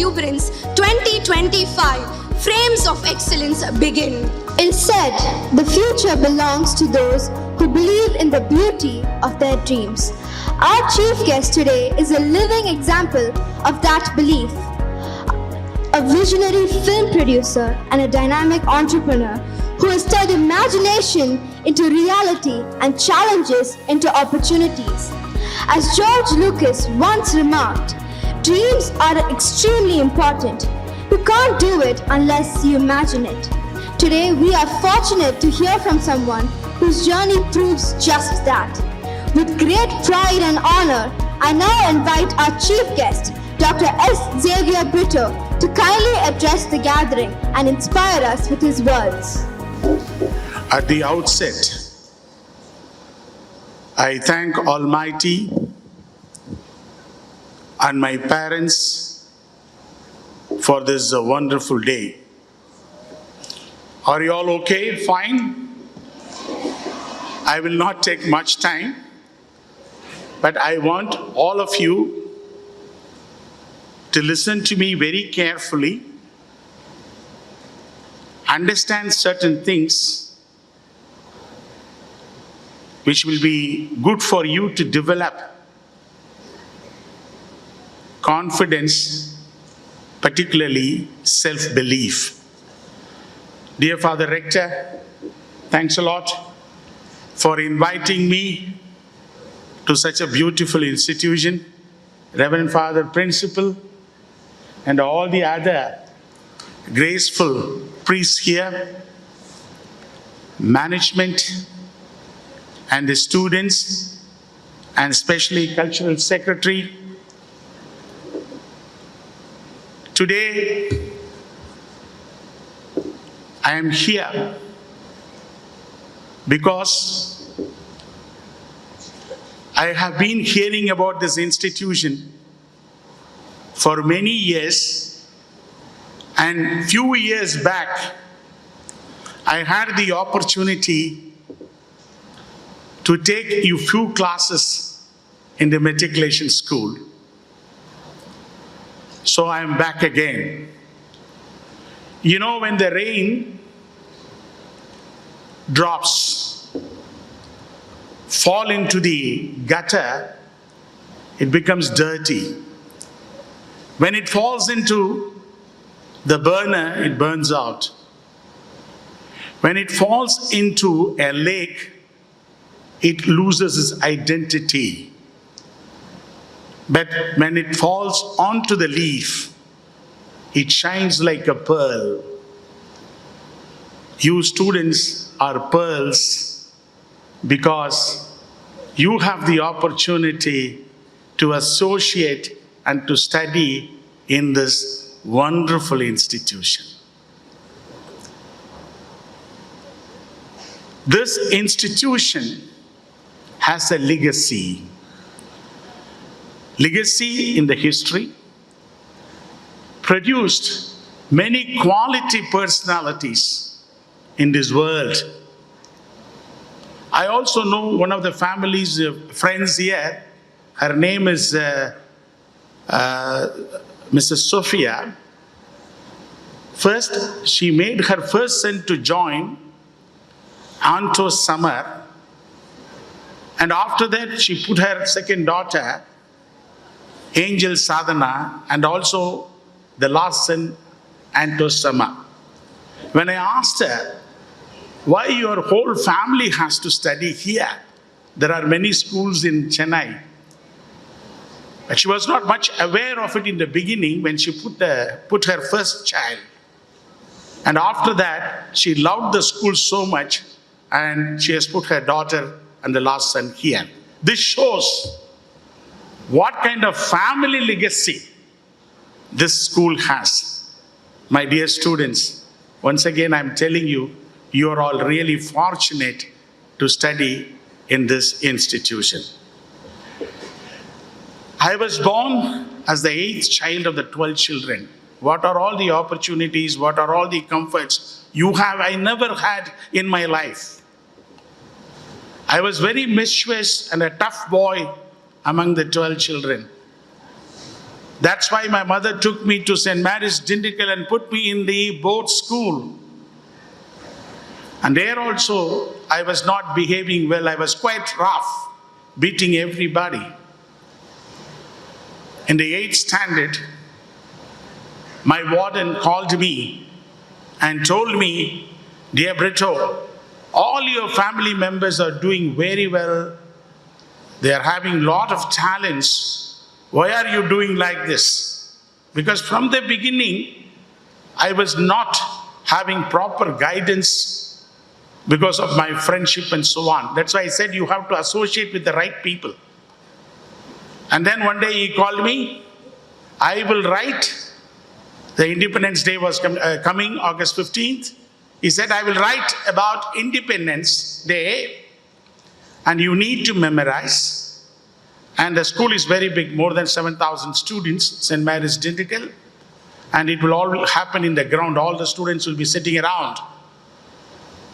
Exuberance 2025 Frames of Excellence begin. Instead, the future belongs to those who believe in the beauty of their dreams. Our chief guest today is a living example of that belief. A visionary film producer and a dynamic entrepreneur who has turned imagination into reality and challenges into opportunities. As George Lucas once remarked, dreams are extremely important. You can't do it unless you imagine it. Today, we are fortunate to hear from someone whose journey proves just that. With great pride and honor, I now invite our chief guest, Dr. Xavier Britto, to kindly address the gathering and inspire us with his words. At the outset, I thank Almighty and my parents for this wonderful day. Are you all okay? Fine? I will not take much time, but I want all of you to listen to me very carefully, understand certain things which will be good for you to develop confidence, particularly self-belief. Dear Father Rector, thanks a lot for inviting me to such a beautiful institution. Reverend Father Principal and all the other graceful priests here, management and the students, and especially Cultural Secretary. Today, I am here because I have been hearing about this institution for many years, and few years back, I had the opportunity to take a few classes in the matriculation school. So I am back again. You know, when the rain drops, fall into the gutter, it becomes dirty. When it falls into the burner, it burns out. When it falls into a lake, it loses its identity. But when it falls onto the leaf, it shines like a pearl. You students are pearls because you have the opportunity to associate and to study in this wonderful institution. This institution has a legacy. Legacy in the history, produced many quality personalities in this world. I also know one of the family's friends here. Her name is Mrs. Sophia. First, she made her first son to join Anto Summer, and after that she put her second daughter Angel Sadhana, and also the last son, Anto Sama. When I asked her, why your whole family has to study here? There are many schools in Chennai. But she was not much aware of it in the beginning when she put her first child. And after that, she loved the school so much, and she has put her daughter and the last son here. This shows what kind of family legacy this school has. My dear students, once again I'm telling you, you are all really fortunate to study in this institution. I was born as the 8th child of the 12 children. What are all the opportunities, what are all the comforts you have, I never had in my life. I was very mischievous and a tough boy among the 12 children. That's why my mother took me to St. Mary's Dindigul and put me in the board school. And there also, I was not behaving well. I was quite rough, beating everybody. In the 8th standard, my warden called me and told me, "Dear Britto, all your family members are doing very well. They are having a lot of talents. Why are you doing like this?" Because from the beginning, I was not having proper guidance because of my friendship and so on. That's why I said you have to associate with the right people. And then one day he called me. I will write. The Independence Day was coming, August 15th. He said, I will write about Independence Day and you need to memorize. And the school is very big, more than 7,000 students, St. Mary's Dindigul. And it will all happen in the ground. All the students will be sitting around.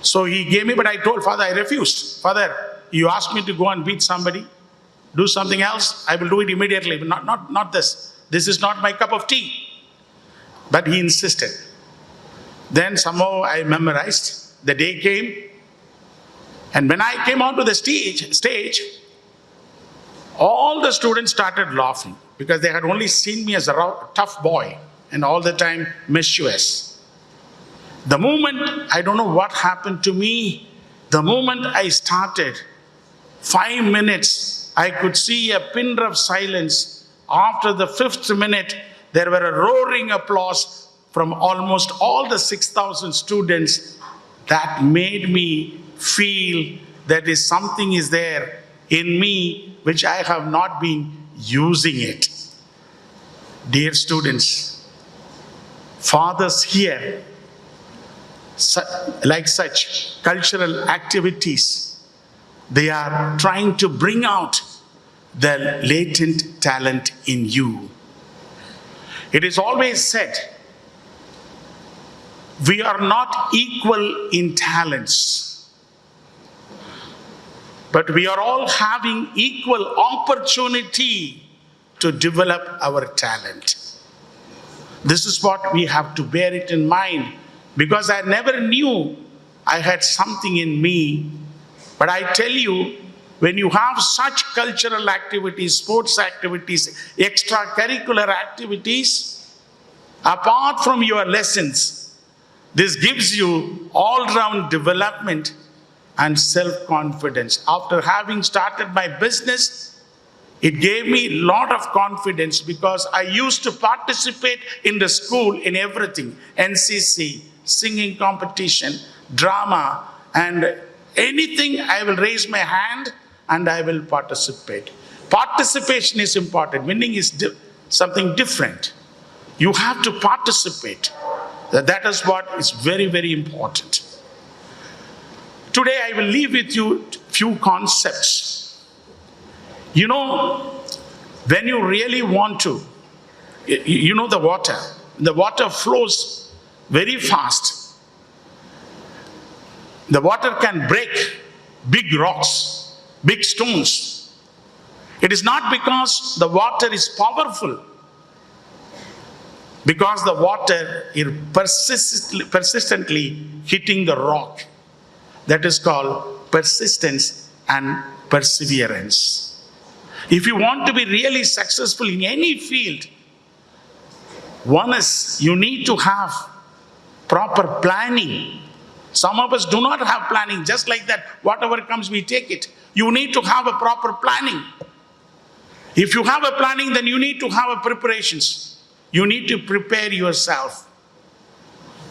So he gave me, but I told Father, I refused. Father, you asked me to go and beat somebody, do something else, I will do it immediately, but not this. This is not my cup of tea. But he insisted. Then somehow I memorized. The day came, and when I came onto the stage, all the students started laughing because they had only seen me as a tough boy and all the time mischievous. The moment, I don't know what happened to me, the moment I started, 5 minutes, I could see a pin of silence. After the 5th minute, there were a roaring applause from almost all the 6,000 students. That made me feel that something is there in me which I have not been using it. Dear students, fathers here, like such cultural activities, they are trying to bring out the latent talent in you. It is always said, we are not equal in talents, but we are all having equal opportunity to develop our talent. This is what we have to bear it in mind, because I never knew I had something in me. But I tell you, when you have such cultural activities, sports activities, extracurricular activities, apart from your lessons, this gives you all-round development and self-confidence. After having started my business, it gave me a lot of confidence because I used to participate in the school in everything. NCC, singing competition, drama, and anything I will raise my hand and I will participate. Participation is important. Winning is something different. You have to participate. That is what is very, very important. Today I will leave with you a few concepts. You know, when you really want to, you know the water flows very fast. The water can break big rocks, big stones. It is not because the water is powerful, because the water is persistently hitting the rock. That is called persistence and perseverance. If you want to be really successful in any field, one is you need to have proper planning. Some of us do not have planning. Just like that, whatever comes, we take it. You need to have a proper planning. If you have a planning, then you need to have a preparations. You need to prepare yourself.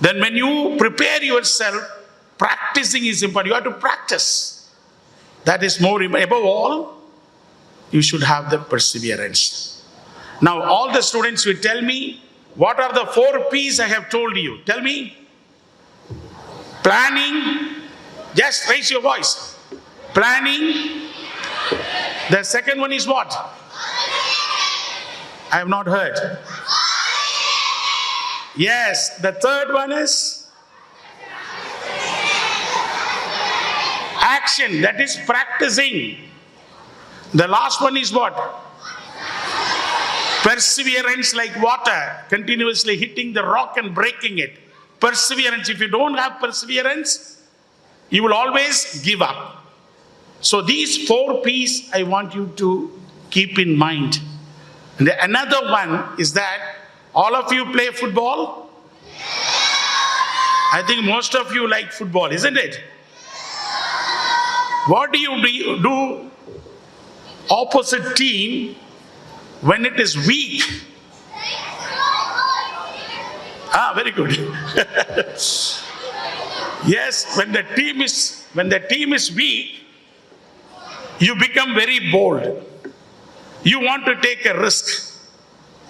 Then when you prepare yourself, practicing is important. You have to practice. That is more important. Above all, you should have the perseverance. Now, all the students will tell me, what are the 4 P's I have told you? Tell me. Planning. Just raise your voice. Planning. The second one is what? I have not heard. Yes, the third one is action, that is practicing. The last one is what? Perseverance like water, continuously hitting the rock and breaking it. Perseverance, if you don't have perseverance, you will always give up. So these 4 P's I want you to keep in mind. And another one is that all of you play football. I think most of you like football, isn't it? What do you do opposite team when it is weak? Very good. Yes, when the team is weak, you become very bold. You want to take a risk.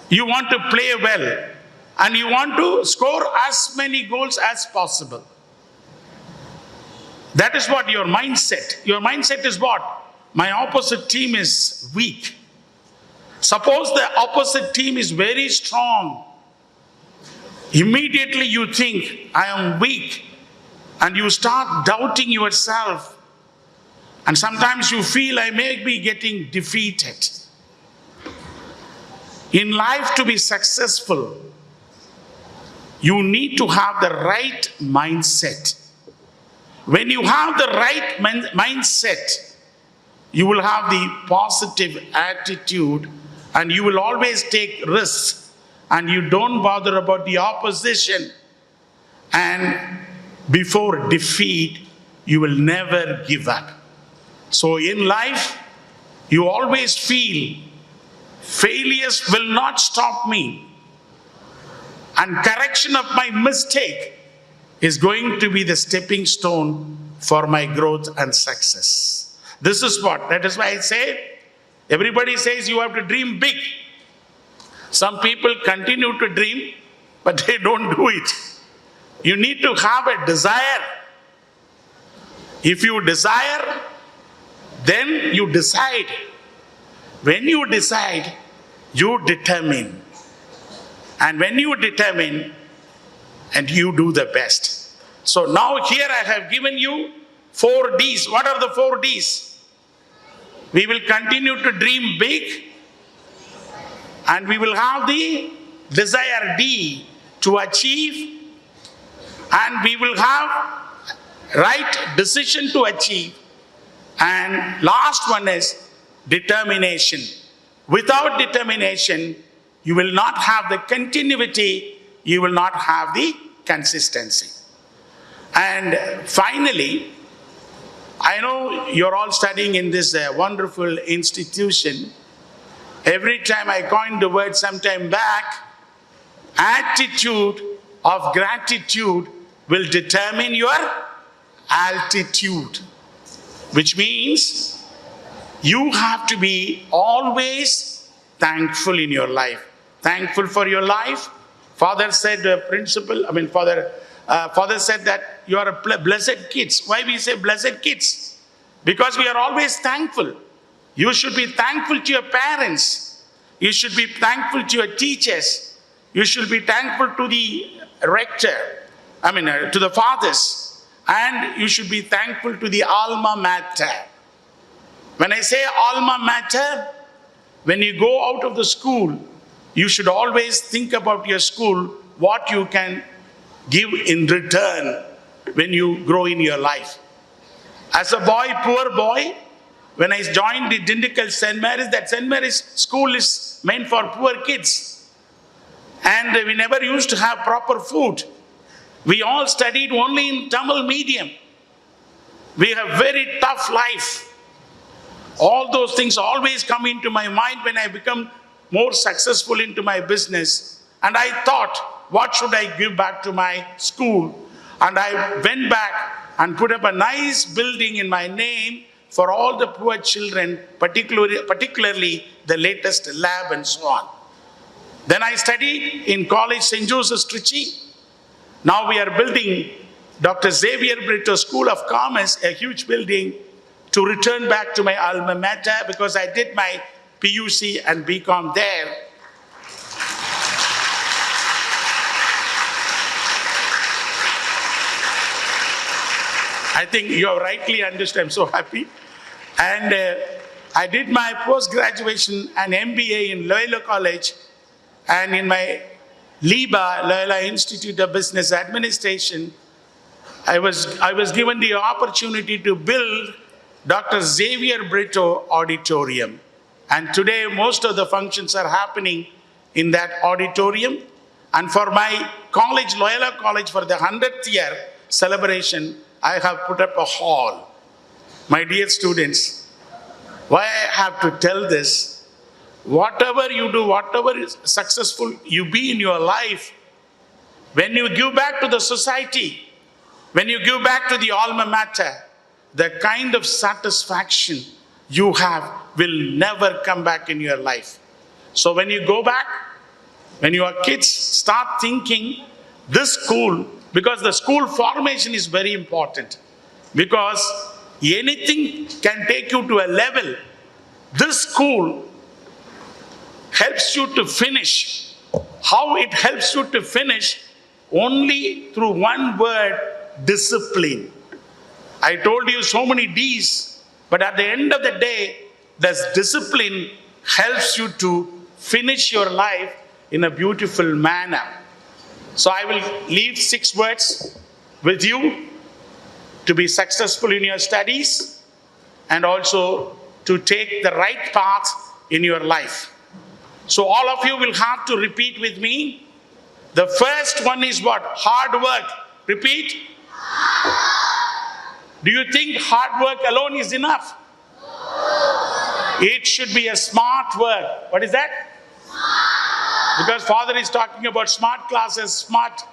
You want to play well. And you want to score as many goals as possible. That is what your mindset. Your mindset is what? My opposite team is weak. Suppose the opposite team is very strong. Immediately you think, I am weak. And you start doubting yourself. And sometimes you feel I may be getting defeated. In life, to be successful, you need to have the right mindset. When you have the right mindset, you will have the positive attitude and you will always take risks and you don't bother about the opposition. And before defeat, you will never give up. So in life, you always feel failures will not stop me. And correction of my mistake is going to be the stepping stone for my growth and success. This is what, that is why I say, everybody says you have to dream big. Some people continue to dream, but they don't do it. You need to have a desire. If you desire, then you decide. When you decide, you determine. And when you determine, and you do the best. So now here I have given you 4 Ds. What are the 4 Ds? We will continue to dream big, and we will have the desire D to achieve, and we will have right decision to achieve. And last one is determination. Without determination, you will not have the continuity, you will not have the consistency. And finally, I know you're all studying in this wonderful institution. Every time I coined the word sometime back, attitude of gratitude will determine your altitude. Which means you have to be always thankful in your life. Thankful for your life. Father said, Father said that you are a blessed kids. Why we say blessed kids? Because we are always thankful. You should be thankful to your parents. You should be thankful to your teachers. You should be thankful to the rector, to the fathers. And you should be thankful to the alma mater. When I say alma mater, when you go out of the school, you should always think about your school, what you can give in return when you grow in your life. As a boy, poor boy, when I joined the Dindigul St. Mary's, that St. Mary's school is meant for poor kids. And we never used to have proper food. We all studied only in Tamil medium. We have very tough life. All those things always come into my mind when I become more successful into my business. And I thought, what should I give back to my school? And I went back and put up a nice building in my name for all the poor children, particularly the latest lab and so on. Then I studied in college St. Joseph's Trichy. Now we are building Dr. Xavier Britto School of Commerce, a huge building, to return back to my alma mater because I did my PUC and BCom there. I think you have rightly understood. I'm so happy. And I did my post-graduation and MBA in Loyola College And in my LIBA, Loyola Institute of Business Administration, I was given the opportunity to build Dr. Xavier Britto Auditorium. And today, most of the functions are happening in that auditorium. And for my college, Loyola College, for the 100th year celebration, I have put up a hall. My dear students, why I have to tell this, whatever you do, whatever is successful you be in your life, when you give back to the society, when you give back to the alma mater, the kind of satisfaction you have will never come back in your life. So when you go back, when your kids start thinking this school, because the school formation is very important, because anything can take you to a level. This school helps you to finish. How it helps you to finish? Only through one word, discipline. I told you so many D's, but at the end of the day, this discipline helps you to finish your life in a beautiful manner. So I will leave 6 words with you to be successful in your studies and also to take the right path in your life. So all of you will have to repeat with me. The first one is what? Hard work. Repeat. Do you think hard work alone is enough? It should be a smart work. What is that? Because Father is talking about smart classes, smart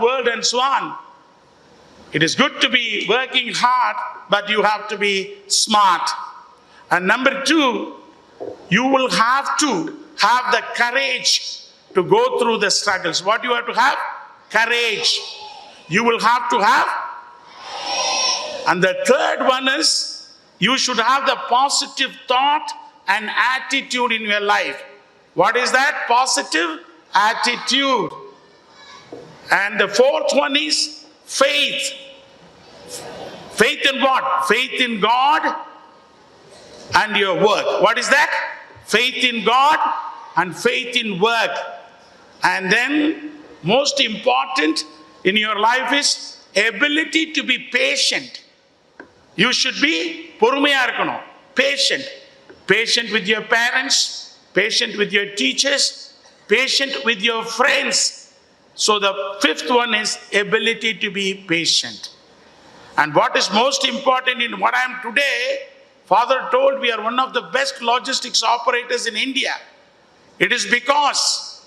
world and so on. It is good to be working hard, but you have to be smart. And number 2, you will have to have the courage to go through the struggles. What do you have to have? Courage. You will have to have. And the third one is, you should have the positive thought and attitude in your life. What is that? Positive attitude. And the fourth one is faith. Faith in what? Faith in God and your work. What is that? Faith in God and faith in work. And then, most important in your life is ability to be patient. You should be பொறுமையா இருக்கணும். Patient. Patient with your parents, patient with your teachers, patient with your friends. So the 5th one is ability to be patient. And what is most important in what I am today, Father told we are one of the best logistics operators in India. It is because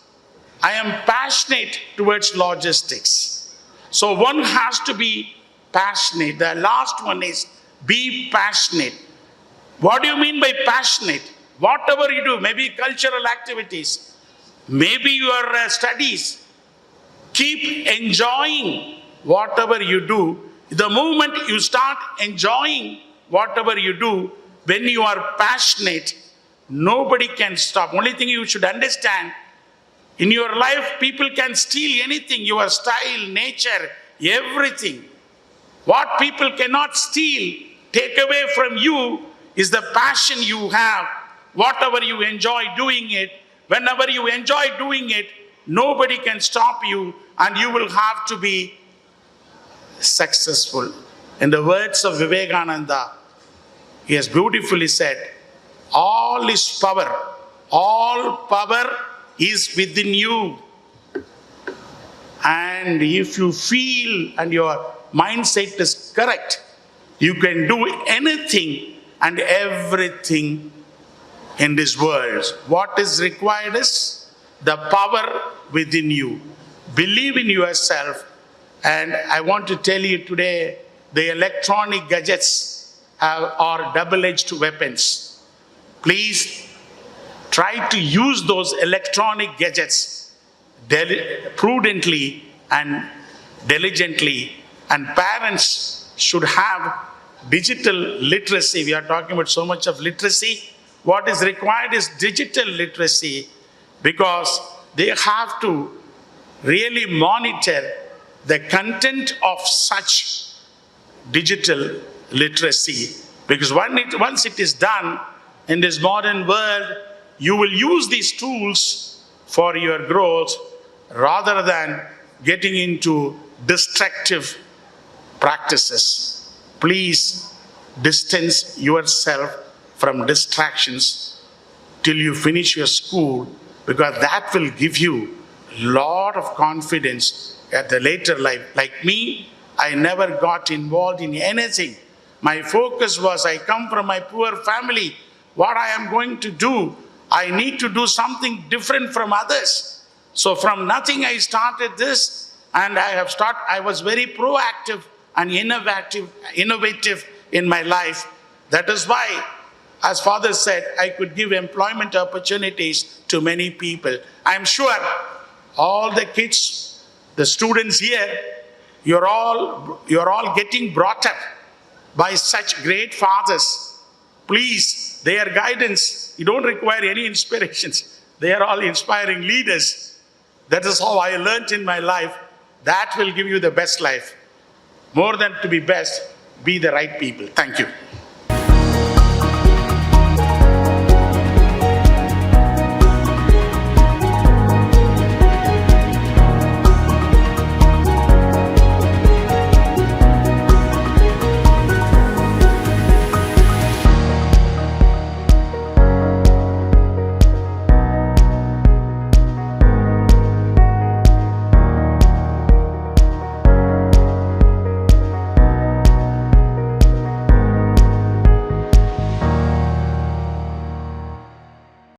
I am passionate towards logistics. So one has to be passionate. The last one is be passionate. What do you mean by passionate? Whatever you do, maybe cultural activities, maybe your studies, keep enjoying whatever you do. The moment you start enjoying whatever you do, when you are passionate, nobody can stop. Only thing you should understand, in your life, people can steal anything, your style, nature, everything. What people cannot steal, take away from you is the passion you have. Whatever you enjoy doing it, whenever you enjoy doing it, nobody can stop you and you will have to be successful. In the words of Vivekananda, he has beautifully said, all is power, all power is within you. And if you feel and your mindset is correct, you can do anything and everything in this world. What is required is the power within you. Believe in yourself. And I want to tell you today, the electronic gadgets are double-edged weapons. Please try to use those electronic gadgets prudently and diligently. And parents should have digital literacy. We are talking about so much of literacy. What is required is digital literacy, because they have to really monitor the content of such digital literacy. Because once it is done in this modern world, you will use these tools for your growth rather than getting into destructive practices. Please distance yourself from distractions till you finish your school, because that will give you a lot of confidence at the later life. Like me, I never got involved in anything. My focus was, I come from my poor family. What I am going to do, I need to do something different from others. So from nothing I started this, and I was very proactive and innovative in my life. That is why, as Father said, I could give employment opportunities to many people. I'm sure all the kids, the students here, you're all getting brought up by such great fathers. Please, their guidance, you don't require any inspirations. They are all inspiring leaders. That is how I learned in my life. That will give you the best life. More than to be best, be the right people. Thank you.